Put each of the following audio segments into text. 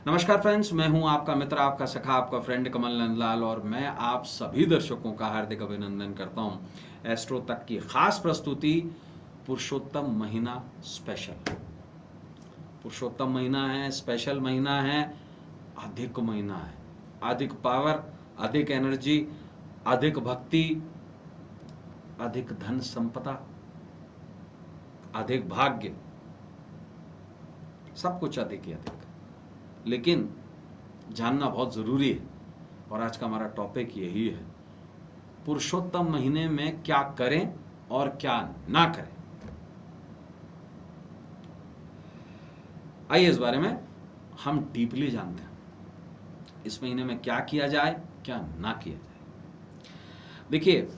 नमस्कार फ्रेंड्स, मैं हूं आपका मित्र, आपका सखा, आपका फ्रेंड कमल नंदलाल और मैं आप सभी दर्शकों का हार्दिक अभिनंदन करता हूं एस्ट्रो तक की खास प्रस्तुति पुरुषोत्तम महीना स्पेशल। पुरुषोत्तम महीना है, स्पेशल महीना है, अधिक महीना है। अधिक पावर, अधिक एनर्जी, अधिक भक्ति, अधिक धन संपदा, अधिक भाग्य, सब कुछ अधिक ही अधिक। लेकिन जानना बहुत जरूरी है और आज का हमारा टॉपिक यही है, पुरुषोत्तम महीने में क्या करें और क्या ना करें। आइए इस बारे में हम डीपली जानते हैं, इस महीने में क्या किया जाए, क्या ना किया जाए। देखिए,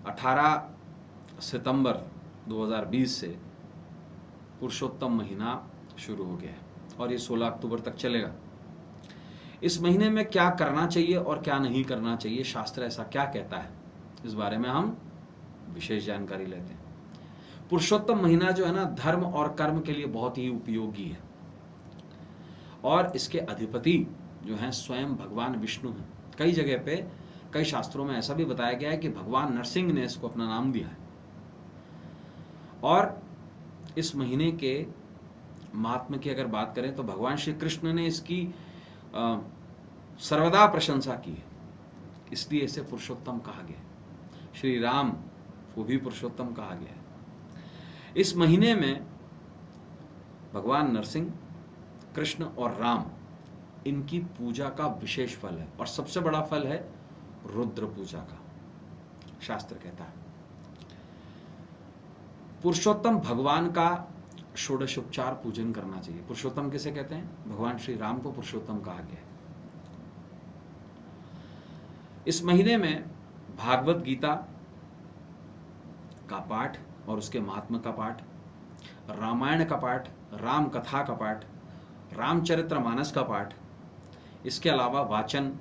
18 सितंबर 2020 से पुरुषोत्तम महीना शुरू हो गया है और ये 16 अक्टूबर तक चलेगा। इस महीने में क्या करना चाहिए और क्या नहीं करना चाहिए, शास्त्र ऐसा क्या कहता है, इस बारे में हम विशेष जानकारी लेते हैं। पुरुषोत्तम महीना जो है ना, धर्म और कर्म के लिए बहुत ही उपयोगी है और इसके अधिपति जो हैं स्वयं भगवान विष्णु हैं। कई जगह पे, कई शास्त्रों में ऐसा भी बताया गया है कि भगवान नरसिंह ने इसको अपना नाम दिया है। और इस महीने के महात्म्य की अगर बात करें तो भगवान श्री कृष्ण ने इसकी सर्वदा प्रशंसा की है, इसलिए इसे पुरुषोत्तम कहा गया। श्री राम को भी पुरुषोत्तम कहा गया है। इस महीने में भगवान नरसिंह, कृष्ण और राम, इनकी पूजा का विशेष फल है और सबसे बड़ा फल है रुद्र पूजा का, शास्त्र कहता है। पुरुषोत्तम भगवान का षोडशोपचार पूजन करना चाहिए। पुरुषोत्तम किसे कहते हैं? भगवान श्री राम को पुरुषोत्तम कहा गया है। इस महीने में भागवत गीता का पाठ और उसके महात्म्य का पाठ, रामायण का पाठ, राम कथा का पाठ, रामचरितमानस का पाठ, इसके अलावा वाचन,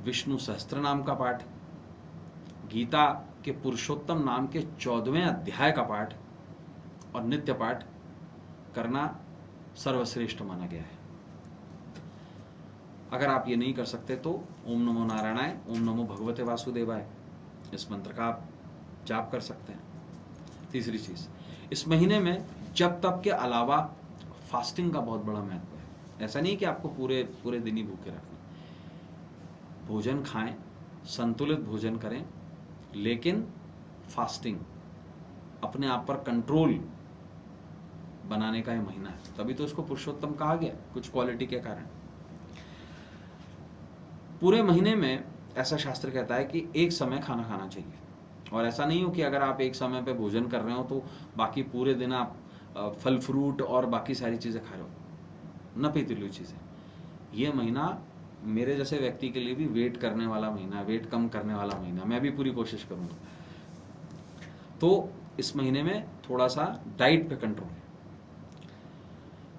विष्णु सहस्त्रनाम का पाठ, गीता के पुरुषोत्तम नाम के 14वें अध्याय का पाठ और नित्य पाठ करना सर्वश्रेष्ठ माना गया है। अगर आप ये नहीं कर सकते तो ओम नमो नारायणाय, ओम नमो भगवते वासुदेवाय, इस मंत्र का आप जाप कर सकते हैं। तीसरी चीज, इस महीने में जप तप के अलावा फास्टिंग का बहुत बड़ा महत्व है। ऐसा नहीं कि आपको पूरे दिन ही भूखे रखना। भोजन खाएं, संतुलित भोजन करें, लेकिन फास्टिंग, अपने आप पर कंट्रोल बनाने का ये महीना है। तभी तो इसको पुरुषोत्तम कहा गया, कुछ क्वालिटी के कारण। पूरे महीने में ऐसा शास्त्र कहता है कि एक समय खाना खाना चाहिए, और ऐसा नहीं हो कि अगर आप एक समय पे भोजन कर रहे हो तो बाकी पूरे दिन आप फल फ्रूट और बाकी सारी चीजें खा रहे हो, न पीतीलू चीजें। ये महीना मेरे जैसे व्यक्ति के लिए भी वेट करने वाला महीना, वेट कम करने वाला महीना। मैं भी पूरी कोशिश करूंगा। तो इस महीने में थोड़ा सा डाइट पे कंट्रोल है।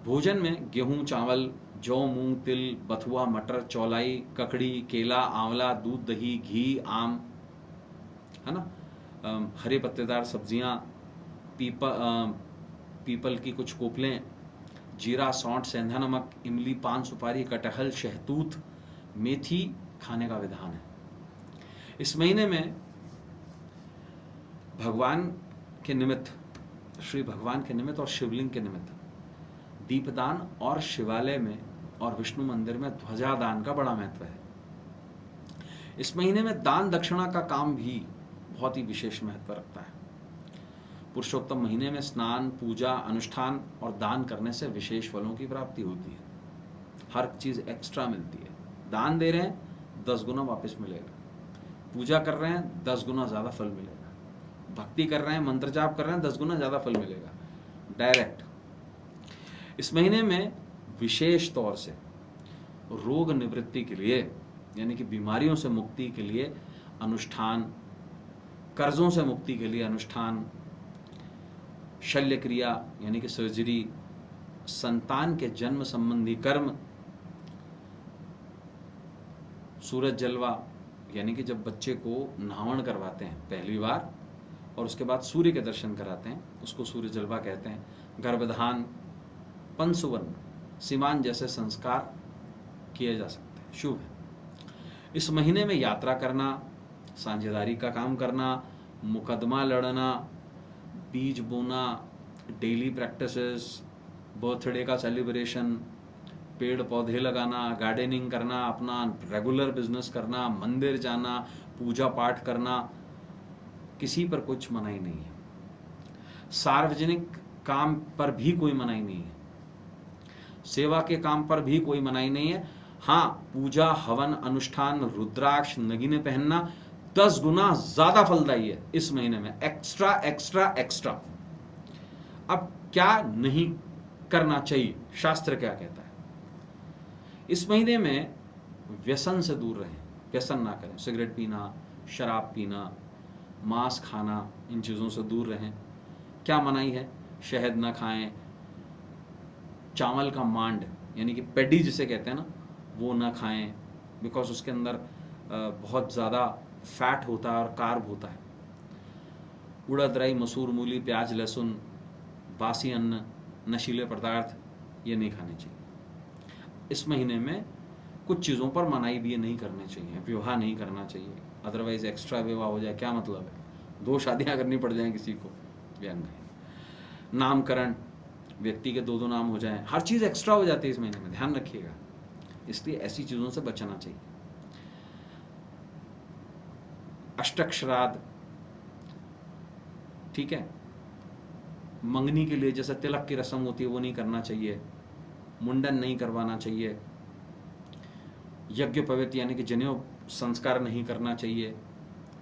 भोजन में गेहूं, चावल, जौ, मूंग, तिल, बथुआ, मटर, चौलाई, ककड़ी, केला, आंवला, दूध, दही, घी, आम, है ना, हरे पत्तेदार सब्जियां, पीपल की कुछ कोपलें, जीरा, सौंठ, सेंधा नमक, इमली, पान सुपारी, कटहल, शहतूत, मेथी खाने का विधान है। इस महीने में भगवान के निमित्त, श्री भगवान के निमित्त और शिवलिंग के निमित्त दीपदान और शिवालय में और विष्णु मंदिर में ध्वजा दान का बड़ा महत्व है। इस महीने में दान दक्षिणा का काम भी बहुत ही विशेष महत्व रखता है। पुरुषोत्तम महीने में स्नान, पूजा, अनुष्ठान और दान करने से विशेष फलों की प्राप्ति होती है। हर चीज एक्स्ट्रा मिलती है। दान दे रहे हैं, 10 गुना वापस मिलेगा। पूजा कर रहे हैं, 10 गुना ज्यादा फल मिलेगा। भक्ति कर रहे हैं, मंत्र जाप कर रहे हैं, 10 गुना ज्यादा फल मिलेगा डायरेक्ट। इस महीने में विशेष तौर से रोग निवृत्ति के लिए, यानी कि बीमारियों से मुक्ति के लिए अनुष्ठान, कर्जों से मुक्ति के लिए अनुष्ठान, शल्य क्रिया यानी कि सर्जरी, संतान के जन्म संबंधी कर्म, सूरज जलवा यानी कि जब बच्चे को नहावन करवाते हैं पहली बार और उसके बाद सूर्य के दर्शन कराते हैं, उसको सूर्य जलवा कहते हैं। गर्भधान, पंचसुवर्ण, सीमान जैसे संस्कार किए जा सकते हैं, शुभ है। इस महीने में यात्रा करना, साझेदारी का काम करना, मुकदमा लड़ना, बीज बोना, डेली प्रैक्टिसेस, बर्थडे का सेलिब्रेशन, पेड़ पौधे लगाना, गार्डनिंग करना, अपना रेगुलर बिजनेस करना, मंदिर जाना, पूजा पाठ करना, किसी पर कुछ मनाही नहीं है। सार्वजनिक काम पर भी कोई मनाही नहीं है, सेवा के काम पर भी कोई मनाही नहीं है। हाँ, पूजा, हवन, अनुष्ठान, रुद्राक्ष, नगीने पहनना 10 गुना ज्यादा फलदायी है इस महीने में। Extra extra extra. अब क्या नहीं करना चाहिए, शास्त्र क्या कहता है? इस महीने में व्यसन से दूर रहें, व्यसन ना करें। सिगरेट पीना, शराब पीना, मांस खाना, इन चीज़ों से दूर रहें। क्या मनाही है? शहद ना खाएं, चावल का मांड यानी कि पेडी जिसे कहते हैं ना, वो ना खाएं, बिकॉज उसके अंदर बहुत ज़्यादा फैट होता है और कार्ब होता है। उड़द, राई, मसूर, मूली, प्याज, लहसुन, बासी अन्न, नशीले पदार्थ, ये नहीं खाने चाहिए। इस महीने में कुछ चीज़ों पर मनाही भी नहीं करनी चाहिए, विवाह नहीं करना चाहिए, अदरवाइज एक्स्ट्रा विवाह हो जाए, क्या मतलब है? 2 शादियां करनी पड़ जाएं किसी को, व्यंग है। नामकरण, व्यक्ति के 2 नाम हो जाएं, हर चीज़ एक्स्ट्रा हो जाती है इस महीने में, ध्यान रखिएगा। इसलिए ऐसी चीज़ों से बचना चाहिए। अष्टक श्राद्ध, ठीक है, मंगनी के लिए जैसे तिलक की रस्म होती है वो नहीं करना चाहिए, मुंडन नहीं करवाना चाहिए, यज्ञ पवित्र यानी कि जनेऊ संस्कार नहीं करना चाहिए,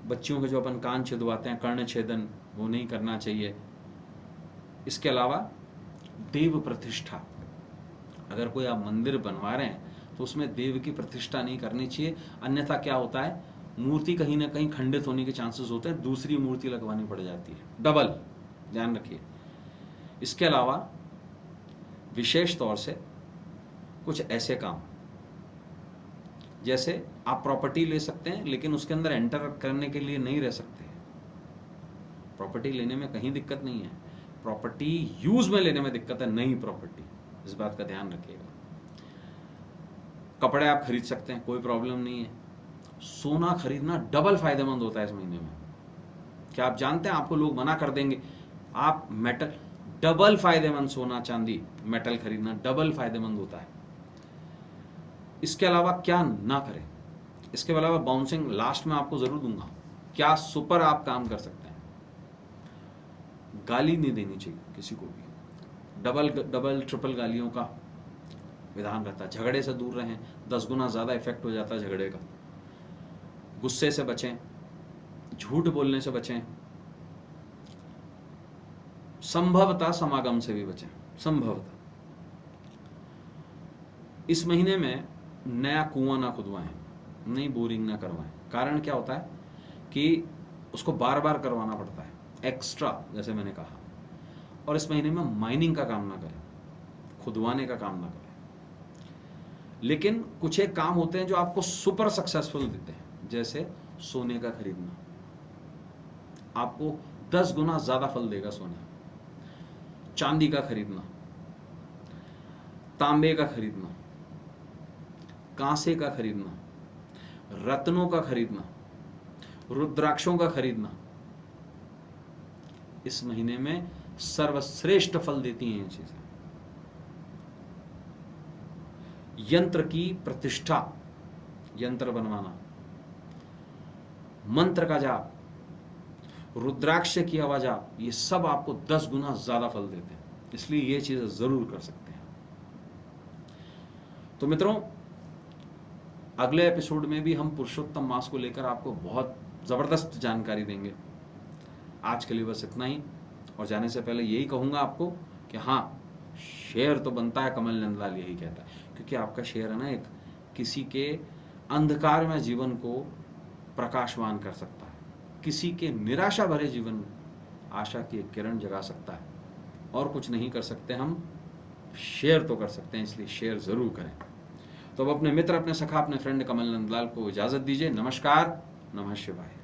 बच्चियों के जो अपन कान छिदवाते हैं, कर्ण छेदन, वो नहीं करना चाहिए। इसके अलावा देव प्रतिष्ठा, अगर कोई आप मंदिर बनवा रहे हैं तो उसमें देव की प्रतिष्ठा नहीं करनी चाहिए, अन्यथा क्या होता है, मूर्ति कहीं ना कहीं खंडित होने के चांसेस होते हैं, दूसरी मूर्ति लगवानी पड़ जाती है, डबल, ध्यान रखिए। इसके अलावा विशेष तौर से कुछ ऐसे काम, जैसे आप प्रॉपर्टी ले सकते हैं लेकिन उसके अंदर एंटर करने के लिए नहीं रह सकते। प्रॉपर्टी लेने में कहीं दिक्कत नहीं है, प्रॉपर्टी यूज में लेने में दिक्कत है, नहीं प्रॉपर्टी, इस बात का ध्यान रखिएगा। कपड़े आप खरीद सकते हैं, कोई प्रॉब्लम नहीं है। सोना खरीदना डबल फायदेमंद होता है इस महीने में। क्या आप जानते हैं, आपको लोग मना कर देंगे, आप मेटल, डबल फायदेमंद, सोना चांदी मेटल खरीदना डबल फायदेमंद होता है। इसके अलावा क्या ना करें, इसके अलावा बाउंसिंग लास्ट में आपको जरूर दूंगा, क्या सुपर आप काम कर सकते हैं। गाली नहीं देनी चाहिए किसी को भी, डबल ट्रिपल गालियों का विधान रहता है। झगड़े से दूर रहें, 10 गुना ज्यादा इफेक्ट हो जाता है झगड़े का। गुस्से से बचें, झूठ बोलने से बचें, संभवतः समागम से भी बचें, संभवतः। इस महीने में नया कुआं ना खुदवाएं, नई बोरिंग ना करवाएं। कारण क्या होता है कि उसको बार बार करवाना पड़ता है, एक्स्ट्रा, जैसे मैंने कहा। और इस महीने में माइनिंग का काम ना करें, खुदवाने का काम ना करें। लेकिन कुछ एक काम होते हैं जो आपको सुपर सक्सेसफुल देते हैं, जैसे सोने का खरीदना, आपको 10 गुना ज्यादा फल देगा सोना। चांदी का खरीदना, तांबे का खरीदना, कांसे का खरीदना, रत्नों का खरीदना, रुद्राक्षों का खरीदना, इस महीने में सर्वश्रेष्ठ फल देती हैं ये चीजें। यंत्र की प्रतिष्ठा, यंत्र बनवाना, मंत्र का जाप, रुद्राक्ष की आवाज, ये सब आपको 10 गुना ज्यादा फल देते हैं, इसलिए ये चीजें जरूर कर सकते हैं। तो मित्रों, अगले एपिसोड में भी हम पुरुषोत्तम मास को लेकर आपको बहुत जबरदस्त जानकारी देंगे। आज के लिए बस इतना ही, और जाने से पहले यही कहूंगा आपको कि हाँ, शेयर तो बनता है, कमल नंदलाल यही कहता है, क्योंकि आपका शेयर है ना, एक किसी के अंधकार में जीवन को प्रकाशवान कर सकता है, किसी के निराशा भरे जीवन में आशा की एक किरण जगा सकता है। और कुछ नहीं कर सकते हम, शेयर तो कर सकते हैं, इसलिए शेयर जरूर करें। तो अब अपने मित्र, अपने सखा, अपने फ्रेंड कमल नंदलाल को इजाजत दीजिए। नमस्कार, नमः शिवाय।